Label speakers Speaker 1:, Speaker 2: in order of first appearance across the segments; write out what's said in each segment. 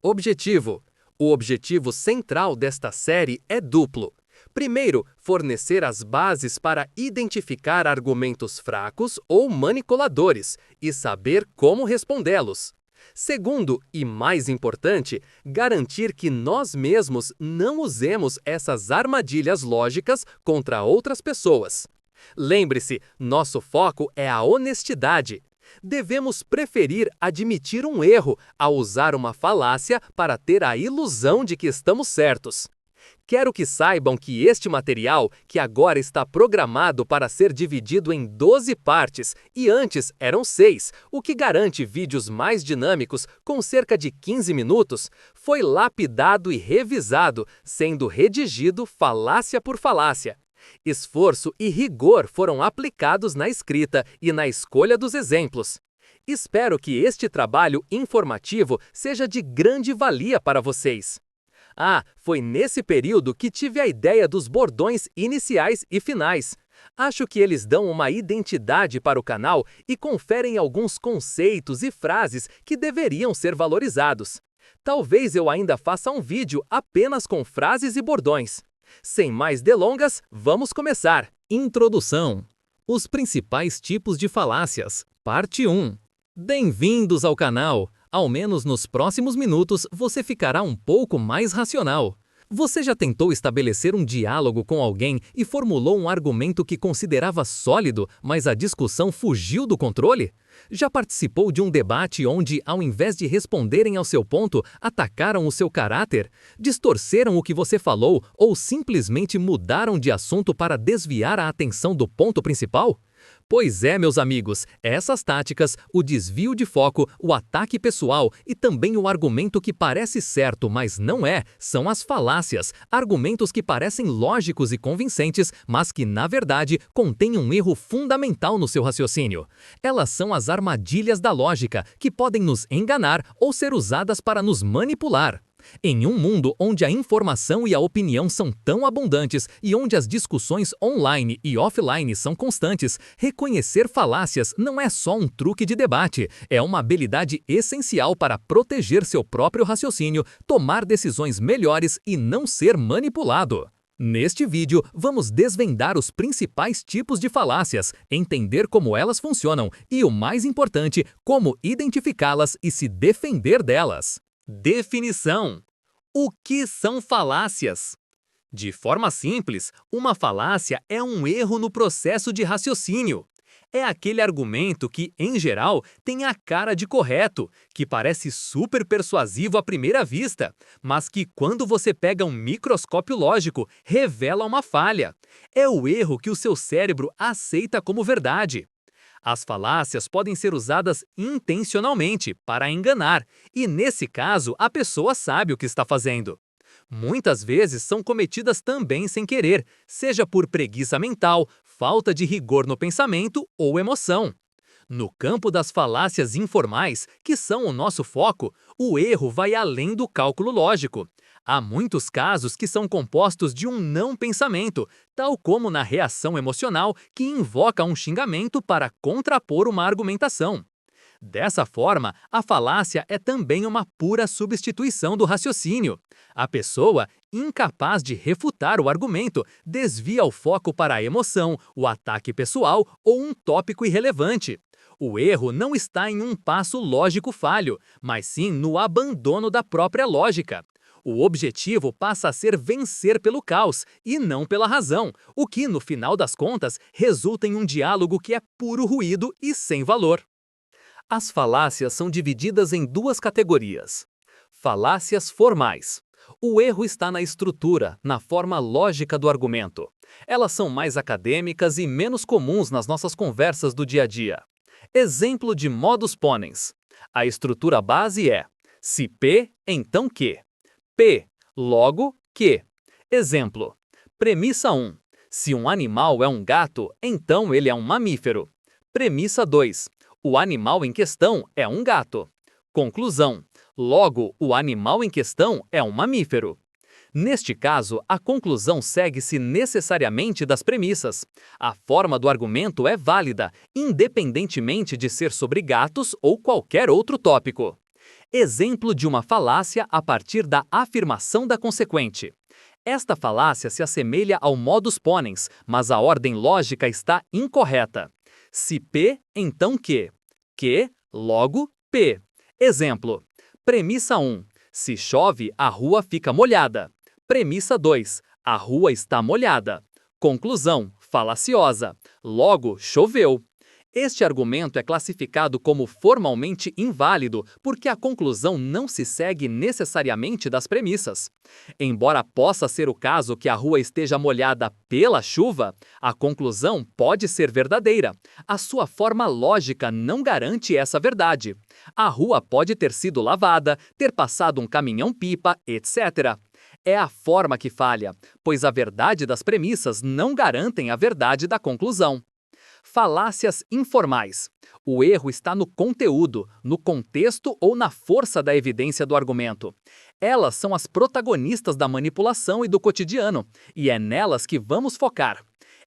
Speaker 1: Objetivo. O objetivo central desta série é duplo. Primeiro, fornecer as bases para identificar argumentos fracos ou manipuladores e saber como respondê-los. Segundo, e mais importante, garantir que nós mesmos não usemos essas armadilhas lógicas contra outras pessoas. Lembre-se, nosso foco é a honestidade. Devemos preferir admitir um erro a usar uma falácia para ter a ilusão de que estamos certos. Quero que saibam que este material, que agora está programado para ser dividido em 12 partes e antes eram 6, o que garante vídeos mais dinâmicos com cerca de 15 minutos, foi lapidado e revisado, sendo redigido falácia por falácia. Esforço e rigor foram aplicados na escrita e na escolha dos exemplos. Espero que este trabalho informativo seja de grande valia para vocês. Foi nesse período que tive a ideia dos bordões iniciais e finais. Acho que eles dão uma identidade para o canal e conferem alguns conceitos e frases que deveriam ser valorizados. Talvez eu ainda faça um vídeo apenas com frases e bordões. Sem mais delongas, vamos começar! Introdução. Os principais tipos de falácias. Parte 1. Bem-vindos ao canal! Ao menos nos próximos minutos você ficará um pouco mais racional. Você já tentou estabelecer um diálogo com alguém e formulou um argumento que considerava sólido, mas a discussão fugiu do controle? Já participou de um debate onde, ao invés de responderem ao seu ponto, atacaram o seu caráter, distorceram o que você falou ou simplesmente mudaram de assunto para desviar a atenção do ponto principal? Pois é, meus amigos, essas táticas, o desvio de foco, o ataque pessoal e também o argumento que parece certo, mas não é, são as falácias, argumentos que parecem lógicos e convincentes, mas que, na verdade, contêm um erro fundamental no seu raciocínio. Elas são as armadilhas da lógica, que podem nos enganar ou ser usadas para nos manipular. Em um mundo onde a informação e a opinião são tão abundantes e onde as discussões online e offline são constantes, reconhecer falácias não é só um truque de debate, é uma habilidade essencial para proteger seu próprio raciocínio, tomar decisões melhores e não ser manipulado. Neste vídeo, vamos desvendar os principais tipos de falácias, entender como elas funcionam e, o mais importante, como identificá-las e se defender delas. Definição. O que são falácias? De forma simples, uma falácia é um erro no processo de raciocínio. É aquele argumento que, em geral, tem a cara de correto, que parece super persuasivo à primeira vista, mas que, quando você pega um microscópio lógico, revela uma falha. É o erro que o seu cérebro aceita como verdade. As falácias podem ser usadas intencionalmente para enganar, e nesse caso a pessoa sabe o que está fazendo. Muitas vezes são cometidas também sem querer, seja por preguiça mental, falta de rigor no pensamento ou emoção. No campo das falácias informais, que são o nosso foco, o erro vai além do cálculo lógico. Há muitos casos que são compostos de um não-pensamento, tal como na reação emocional que invoca um xingamento para contrapor uma argumentação. Dessa forma, a falácia é também uma pura substituição do raciocínio. A pessoa, incapaz de refutar o argumento, desvia o foco para a emoção, o ataque pessoal ou um tópico irrelevante. O erro não está em um passo lógico falho, mas sim no abandono da própria lógica. O objetivo passa a ser vencer pelo caos e não pela razão, o que, no final das contas, resulta em um diálogo que é puro ruído e sem valor. As falácias são divididas em duas categorias. Falácias formais. O erro está na estrutura, na forma lógica do argumento. Elas são mais acadêmicas e menos comuns nas nossas conversas do dia a dia. Exemplo de modus ponens. A estrutura base é: se P, então Q. P, logo Q. Exemplo. Premissa 1. Se um animal é um gato, então ele é um mamífero. Premissa 2. O animal em questão é um gato. Conclusão. Logo, o animal em questão é um mamífero. Neste caso, a conclusão segue-se necessariamente das premissas. A forma do argumento é válida, independentemente de ser sobre gatos ou qualquer outro tópico.
Speaker 2: Exemplo de uma falácia a partir da afirmação da consequente. Esta falácia se assemelha ao modus ponens, mas a ordem lógica está incorreta. Se P, então Q. Q, logo P. Exemplo. Premissa 1. Se chove, a rua fica molhada. Premissa 2. A rua está molhada. Conclusão, falaciosa. Logo, choveu. Este argumento é classificado como formalmente inválido porque a conclusão não se segue necessariamente das premissas. Embora possa ser o caso que a rua esteja molhada pela chuva, a conclusão pode ser verdadeira. A sua forma lógica não garante essa verdade. A rua pode ter sido lavada, ter passado um caminhão-pipa, etc. É a forma que falha, pois a verdade das premissas não garantem a verdade da conclusão. Falácias informais. O erro está no conteúdo, no contexto ou na força da evidência do argumento. Elas são as protagonistas da manipulação e do cotidiano, e é nelas que vamos focar.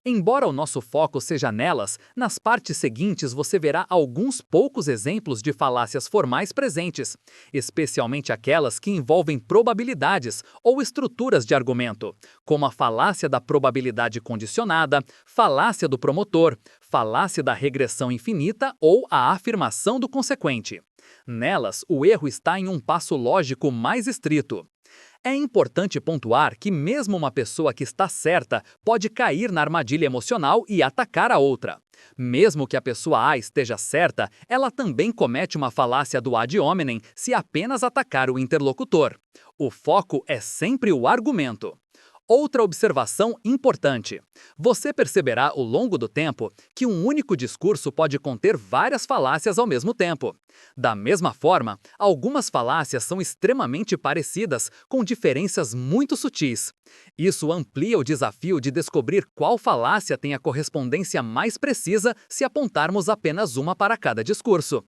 Speaker 2: Embora o nosso foco seja nelas, nas partes seguintes você verá alguns poucos exemplos de falácias formais presentes, especialmente aquelas que envolvem probabilidades ou estruturas de argumento, como a falácia da probabilidade condicionada, falácia do promotor, falácia da regressão infinita ou a afirmação do consequente. Nelas, o erro está em um passo lógico mais estrito. É importante pontuar que mesmo uma pessoa que está certa pode cair na armadilha emocional e atacar a outra. Mesmo que a pessoa A esteja certa, ela também comete uma falácia do ad hominem se apenas atacar o interlocutor. O foco é sempre o argumento. Outra observação importante. Você perceberá ao longo do tempo que um único discurso pode conter várias falácias ao mesmo tempo. Da mesma forma, algumas falácias são extremamente parecidas, com diferenças muito sutis. Isso amplia o desafio de descobrir qual falácia tem a correspondência mais precisa se apontarmos apenas uma para cada discurso.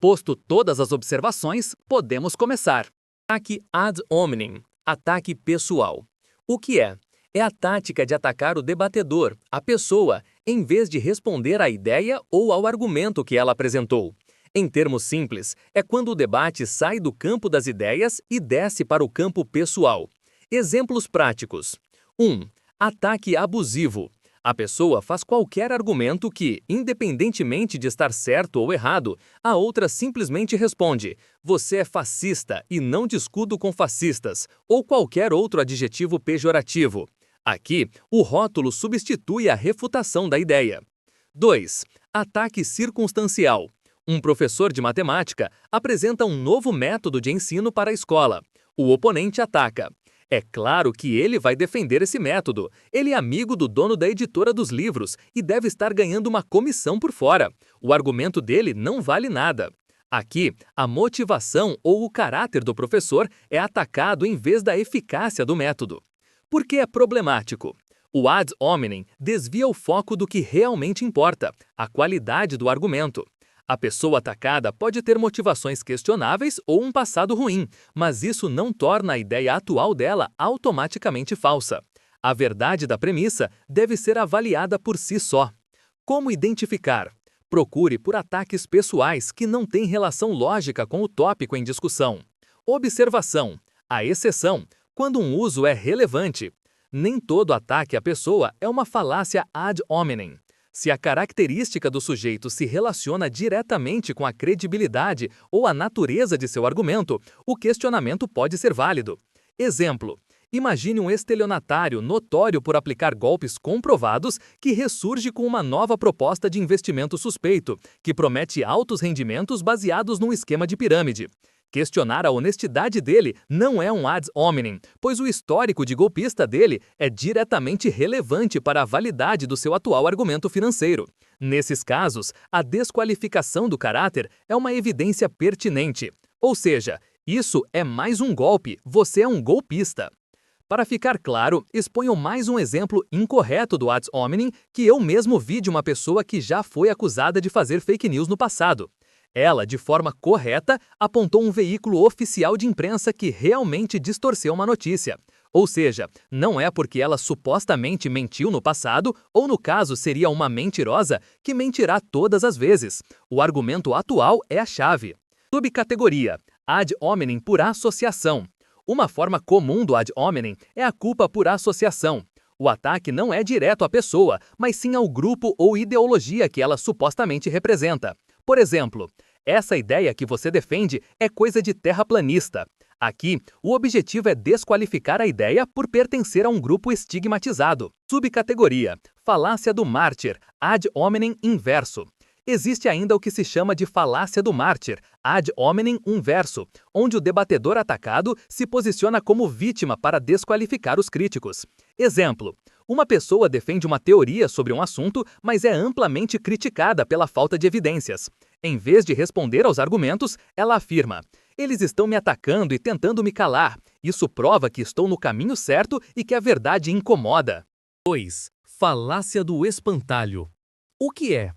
Speaker 2: Posto todas as observações, podemos começar.
Speaker 3: Ataque ad hominem, ataque pessoal. O que é? É a tática de atacar o debatedor, a pessoa, em vez de responder à ideia ou ao argumento que ela apresentou. Em termos simples, é quando o debate sai do campo das ideias e desce para o campo pessoal. Exemplos práticos. 1. Ataque abusivo. A pessoa faz qualquer argumento que, independentemente de estar certo ou errado, a outra simplesmente responde: "Você é fascista e não discuto com fascistas", ou qualquer outro adjetivo pejorativo. Aqui, o rótulo substitui a refutação da ideia. 2. Ataque circunstancial. Um professor de matemática apresenta um novo método de ensino para a escola. O oponente ataca. É claro que ele vai defender esse método. Ele é amigo do dono da editora dos livros e deve estar ganhando uma comissão por fora. O argumento dele não vale nada. Aqui, a motivação ou o caráter do professor é atacado em vez da eficácia do método. Por que é problemático? O ad hominem desvia o foco do que realmente importa, a qualidade do argumento. A pessoa atacada pode ter motivações questionáveis ou um passado ruim, mas isso não torna a ideia atual dela automaticamente falsa. A verdade da premissa deve ser avaliada por si só. Como identificar? Procure por ataques pessoais que não têm relação lógica com o tópico em discussão. Observação. A exceção, quando um uso é relevante. Nem todo ataque à pessoa é uma falácia ad hominem. Se a característica do sujeito se relaciona diretamente com a credibilidade ou a natureza de seu argumento, o questionamento pode ser válido. Exemplo. Imagine um estelionatário notório por aplicar golpes comprovados que ressurge com uma nova proposta de investimento suspeito, que promete altos rendimentos baseados num esquema de pirâmide. Questionar a honestidade dele não é um ad hominem, pois o histórico de golpista dele é diretamente relevante para a validade do seu atual argumento financeiro. Nesses casos, a desqualificação do caráter é uma evidência pertinente. Ou seja, isso é mais um golpe, você é um golpista. Para ficar claro, exponho mais um exemplo incorreto do ad hominem que eu mesmo vi de uma pessoa que já foi acusada de fazer fake news no passado. Ela, de forma correta, apontou um veículo oficial de imprensa que realmente distorceu uma notícia. Ou seja, não é porque ela supostamente mentiu no passado, ou no caso seria uma mentirosa, que mentirá todas as vezes. O argumento atual é a chave. Subcategoria:
Speaker 2: Ad hominem por associação. Uma forma comum do ad hominem é a culpa por associação. O ataque não é direto à pessoa, mas sim ao grupo ou ideologia que ela supostamente representa. Por exemplo, essa ideia que você defende é coisa de terraplanista. Aqui, o objetivo é desqualificar a ideia por pertencer a um grupo estigmatizado. Subcategoria: falácia do mártir, ad hominem inverso. Existe ainda o que se chama de falácia do mártir, ad hominem inverso, onde o debatedor atacado se posiciona como vítima para desqualificar os críticos. Exemplo: uma pessoa defende uma teoria sobre um assunto, mas é amplamente criticada pela falta de evidências. Em vez de responder aos argumentos, ela afirma: eles estão me atacando e tentando me calar. Isso prova que estou no caminho certo e que a verdade incomoda.
Speaker 3: 2. Falácia do espantalho. O que é?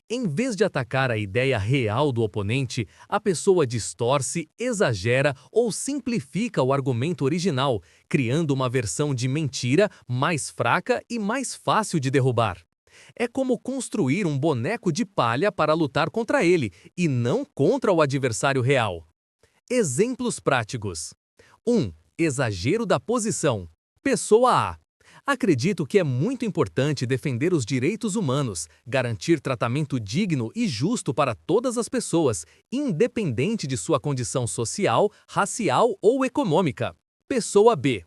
Speaker 3: Em vez de atacar a ideia real do oponente, a pessoa distorce, exagera ou simplifica o argumento original, criando uma versão de mentira mais fraca e mais fácil de derrubar. É como construir um boneco de palha para lutar contra ele, e não contra o adversário real. Exemplos práticos. 1. Exagero da posição. Pessoa A: acredito que é muito importante defender os direitos humanos, garantir tratamento digno e justo para todas as pessoas, independente de sua condição social, racial ou econômica. Pessoa B: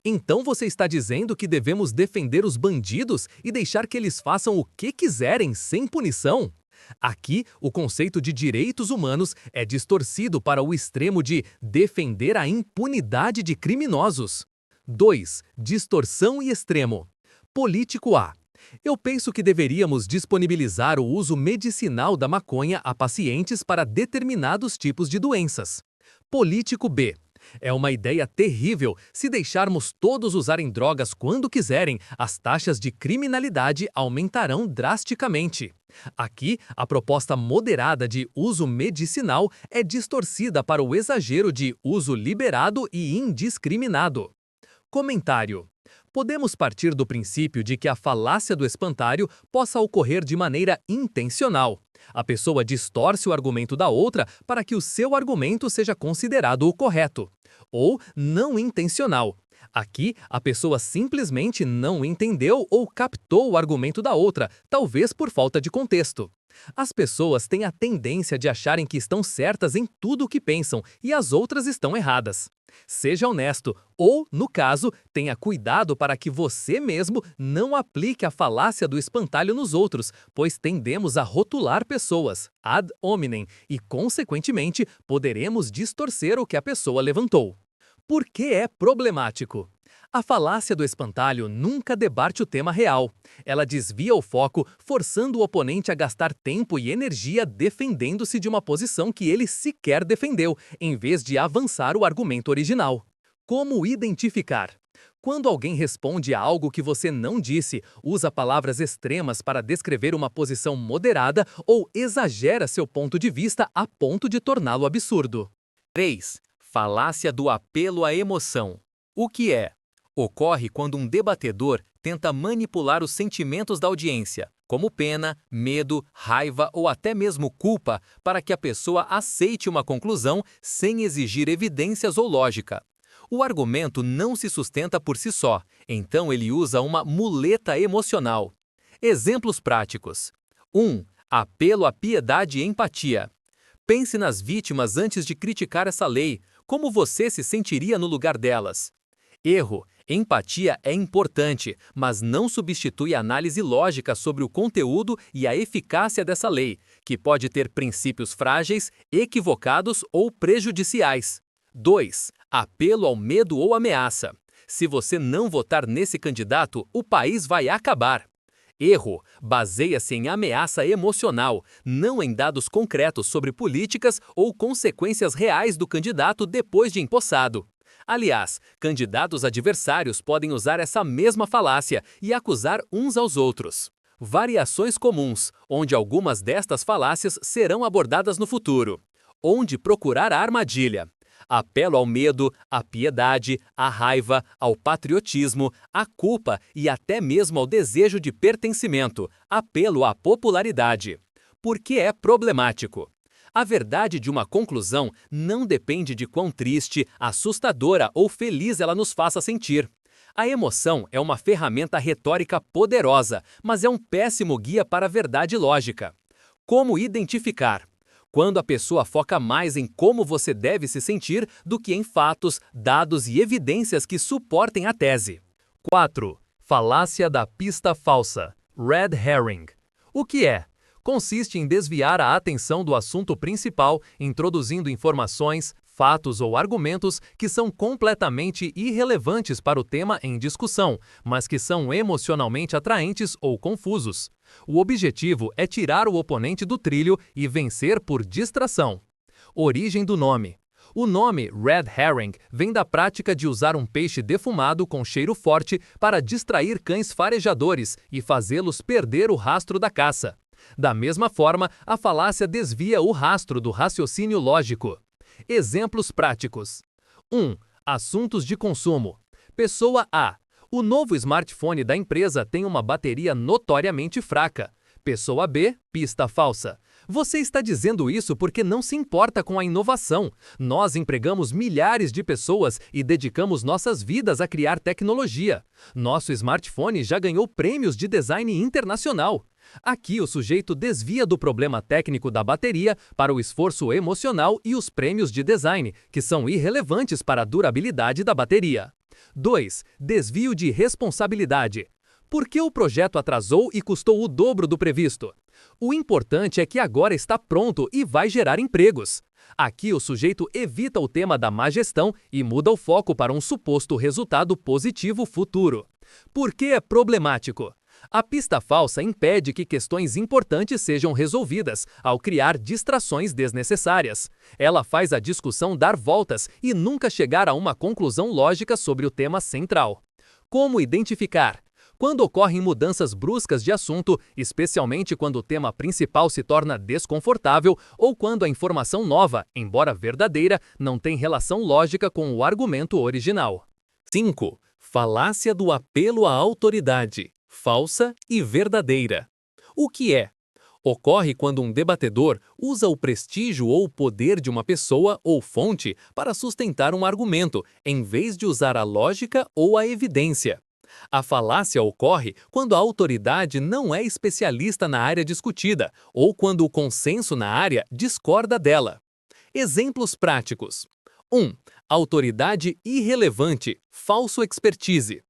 Speaker 3: então você está dizendo que devemos defender os bandidos e deixar que eles façam o que quiserem sem punição? Aqui, o conceito de direitos humanos é distorcido para o extremo de defender a impunidade de criminosos. 2. Distorção e extremo. Político A: eu penso que deveríamos disponibilizar o uso medicinal da maconha a pacientes para determinados tipos de doenças. Político B: é uma ideia terrível. Se deixarmos todos usarem drogas quando quiserem, as taxas de criminalidade aumentarão drasticamente. Aqui, a proposta moderada de uso medicinal é distorcida para o exagero de uso liberado e indiscriminado. Comentário: podemos partir do princípio de que a falácia do espantalho possa ocorrer de maneira intencional. A pessoa distorce o argumento da outra para que o seu argumento seja considerado o correto. Ou não intencional. Aqui, a pessoa simplesmente não entendeu ou captou o argumento da outra, talvez por falta de contexto. As pessoas têm a tendência de acharem que estão certas em tudo o que pensam e as outras estão erradas. Seja honesto ou, no caso, tenha cuidado para que você mesmo não aplique a falácia do espantalho nos outros, pois tendemos a rotular pessoas, ad hominem, e, consequentemente, poderemos distorcer o que a pessoa levantou. Por que é problemático? A falácia do espantalho nunca debate o tema real. Ela desvia o foco, forçando o oponente a gastar tempo e energia defendendo-se de uma posição que ele sequer defendeu, em vez de avançar o argumento original. Como identificar? Quando alguém responde a algo que você não disse, usa palavras extremas para descrever uma posição moderada ou exagera seu ponto de vista a ponto de torná-lo absurdo. 3. Falácia do apelo à emoção. O que é? Ocorre quando um debatedor tenta manipular os sentimentos da audiência, como pena, medo, raiva ou até mesmo culpa, para que a pessoa aceite uma conclusão sem exigir evidências ou lógica. O argumento não se sustenta por si só, então ele usa uma muleta emocional. Exemplos práticos. 1. Apelo à piedade e empatia. Pense nas vítimas antes de criticar essa lei. Como você se sentiria no lugar delas? Erro. Empatia é importante, mas não substitui a análise lógica sobre o conteúdo e a eficácia dessa lei, que pode ter princípios frágeis, equivocados ou prejudiciais. 2. Apelo ao medo ou ameaça. Se você não votar nesse candidato, o país vai acabar. Erro. Baseia-se em ameaça emocional, não em dados concretos sobre políticas ou consequências reais do candidato depois de empossado. Aliás, candidatos adversários podem usar essa mesma falácia e acusar uns aos outros. Variações comuns, onde algumas destas falácias serão abordadas no futuro. Onde procurar a armadilha. Apelo ao medo, à piedade, à raiva, ao patriotismo, à culpa e até mesmo ao desejo de pertencimento, apelo à popularidade. Por que é problemático?
Speaker 2: A verdade de uma conclusão não depende de quão triste, assustadora ou feliz ela nos faça sentir. A emoção é uma ferramenta retórica poderosa, mas é um péssimo guia para a verdade lógica. Como identificar? Quando a pessoa foca mais em como você deve se sentir do que em fatos, dados e evidências que suportem a tese. 4. Falácia da pista falsa. Red herring. O que é? Consiste em desviar a atenção do assunto principal, introduzindo informações, fatos ou argumentos que são completamente irrelevantes para o tema em discussão, mas que são emocionalmente atraentes ou confusos. O objetivo é tirar o oponente do trilho e vencer por distração. Origem do nome. O nome Red Herring vem da prática de usar um peixe defumado com cheiro forte para distrair cães farejadores e fazê-los perder o rastro da caça. Da mesma forma, a falácia desvia o rastro do raciocínio lógico. Exemplos práticos. 1. Assuntos de consumo. Pessoa A. O novo smartphone da empresa tem uma bateria notoriamente fraca. Pessoa B. Pista falsa. Você está dizendo isso porque não se importa com a inovação. Nós empregamos milhares de pessoas e dedicamos nossas vidas a criar tecnologia. Nosso smartphone já ganhou prêmios de design internacional. Aqui o sujeito desvia do problema técnico da bateria para o esforço emocional e os prêmios de design, que são irrelevantes para a durabilidade da bateria. 2. Desvio de responsabilidade. Por que o projeto atrasou e custou o dobro do previsto? O importante é que agora está pronto e vai gerar empregos. Aqui o sujeito evita o tema da má gestão e muda o foco para um suposto resultado positivo futuro. Por que é problemático? A pista falsa impede que questões importantes sejam resolvidas, ao criar distrações desnecessárias. Ela faz a discussão dar voltas e nunca chegar a uma conclusão lógica sobre o tema central. Como identificar? Quando ocorrem mudanças bruscas de assunto, especialmente quando o tema principal se torna desconfortável ou quando a informação nova, embora verdadeira, não tem relação lógica com o argumento original.
Speaker 3: 5. Falácia do apelo à autoridade. Falsa e verdadeira. O que é? Ocorre quando um debatedor usa o prestígio ou o poder de uma pessoa ou fonte para sustentar um argumento, em vez de usar a lógica ou a evidência. A falácia ocorre quando a autoridade não é especialista na área discutida ou quando o consenso na área discorda dela. Exemplos práticos. 1. Autoridade irrelevante, falso expertise.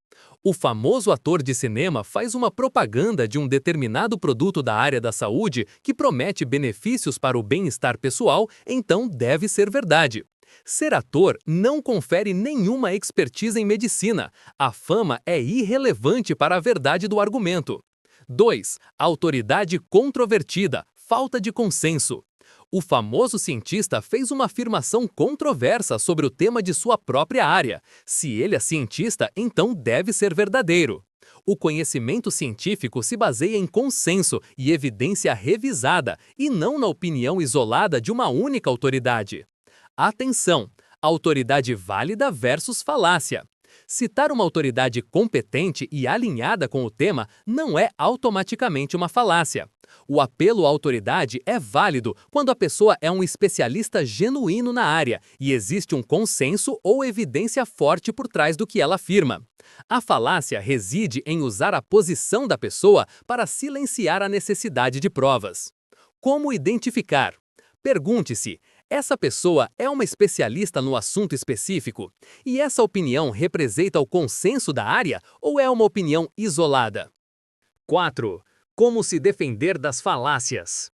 Speaker 3: O famoso ator de cinema faz uma propaganda de um determinado produto da área da saúde que promete benefícios para o bem-estar pessoal, então deve ser verdade. Ser ator não confere nenhuma expertise em medicina. A fama é irrelevante para a verdade do argumento. 2. Autoridade controvertida, falta de consenso. O famoso cientista fez uma afirmação controversa sobre o tema de sua própria área. Se ele é cientista, então deve ser verdadeiro. O conhecimento científico se baseia em consenso e evidência revisada, e não na opinião isolada de uma única autoridade. Atenção! Autoridade válida versus falácia. Citar uma autoridade competente e alinhada com o tema não é automaticamente uma falácia. O apelo à autoridade é válido quando a pessoa é um especialista genuíno na área e existe um consenso ou evidência forte por trás do que ela afirma. A falácia reside em usar a posição da pessoa para silenciar a necessidade de provas. Como identificar? Pergunte-se: essa pessoa é uma especialista no assunto específico? E essa opinião representa o consenso da área ou é uma opinião isolada? 4. Como se defender das falácias?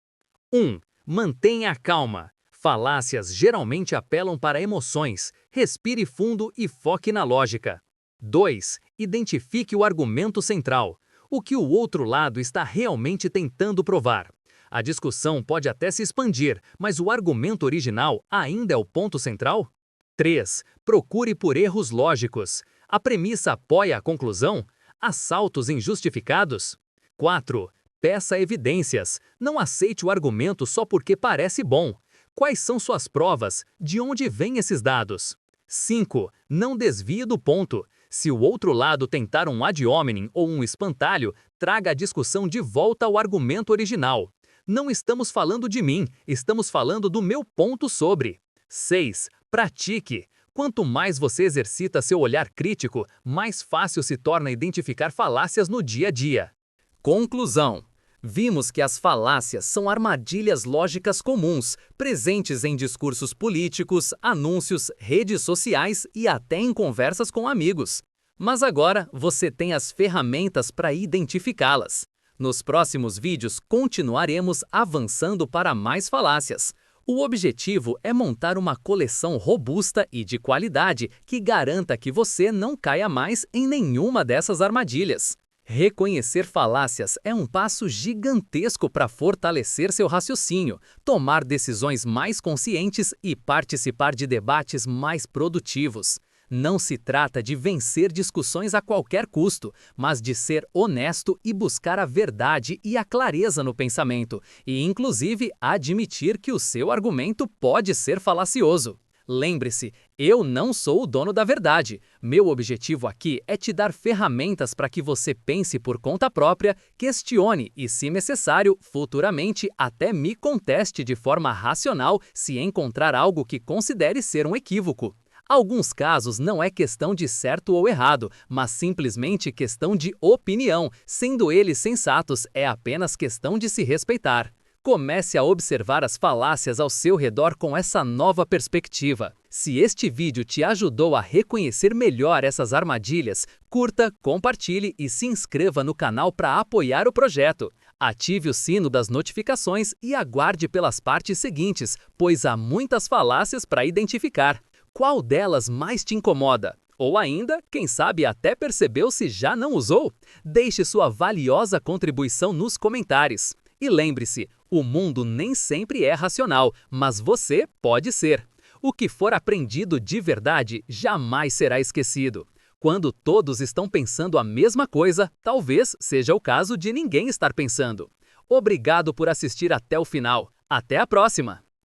Speaker 3: 1. Mantenha a calma. Falácias geralmente apelam para emoções. Respire fundo e foque na lógica. 2. Identifique o argumento central. O que o outro lado está realmente tentando provar. A discussão pode até se expandir, mas o argumento original ainda é o ponto central? 3. Procure por erros lógicos. A premissa apoia a conclusão? Há saltos injustificados? 4. Peça evidências. Não aceite o argumento só porque parece bom. Quais são suas provas? De onde vêm esses dados? 5. Não desvie do ponto. Se o outro lado tentar um ad hominem ou um espantalho, traga a discussão de volta ao argumento original.
Speaker 2: Não estamos falando de mim, estamos falando do meu ponto sobre. 6. Pratique. Quanto mais você exercita seu olhar crítico, mais fácil se torna identificar falácias no dia a dia. Conclusão. Vimos que as falácias são armadilhas lógicas comuns, presentes em discursos políticos, anúncios, redes sociais e até em conversas com amigos. Mas agora você tem as ferramentas para identificá-las. Nos próximos vídeos continuaremos avançando para mais falácias. O objetivo é montar uma coleção robusta e de qualidade que garanta que você não caia mais em nenhuma dessas armadilhas. Reconhecer falácias é um passo gigantesco para fortalecer seu raciocínio, tomar decisões mais conscientes e participar de debates mais produtivos. Não se trata de vencer discussões a qualquer custo, mas de ser honesto e buscar a verdade e a clareza no pensamento, e inclusive admitir que o seu argumento pode ser falacioso. Lembre-se, eu não sou o dono da verdade. Meu objetivo aqui é te dar ferramentas para que você pense por conta própria, questione e, se necessário, futuramente até me conteste de forma racional se encontrar algo que considere ser um equívoco. Alguns casos não é questão de certo ou errado, mas simplesmente questão de opinião, sendo eles sensatos, é apenas questão de se respeitar. Comece a observar as falácias ao seu redor com essa nova perspectiva. Se este vídeo te ajudou a reconhecer melhor essas armadilhas, curta, compartilhe e se inscreva no canal para apoiar o projeto. Ative o sino das notificações e aguarde pelas partes seguintes, pois há muitas falácias para identificar. Qual delas mais te incomoda? Ou ainda, quem sabe até percebeu se já não usou? Deixe sua valiosa contribuição nos comentários. E lembre-se, o mundo nem sempre é racional, mas você pode ser. O que for aprendido de verdade jamais será esquecido. Quando todos estão pensando a mesma coisa, talvez seja o caso de ninguém estar pensando. Obrigado por assistir até o final. Até a próxima!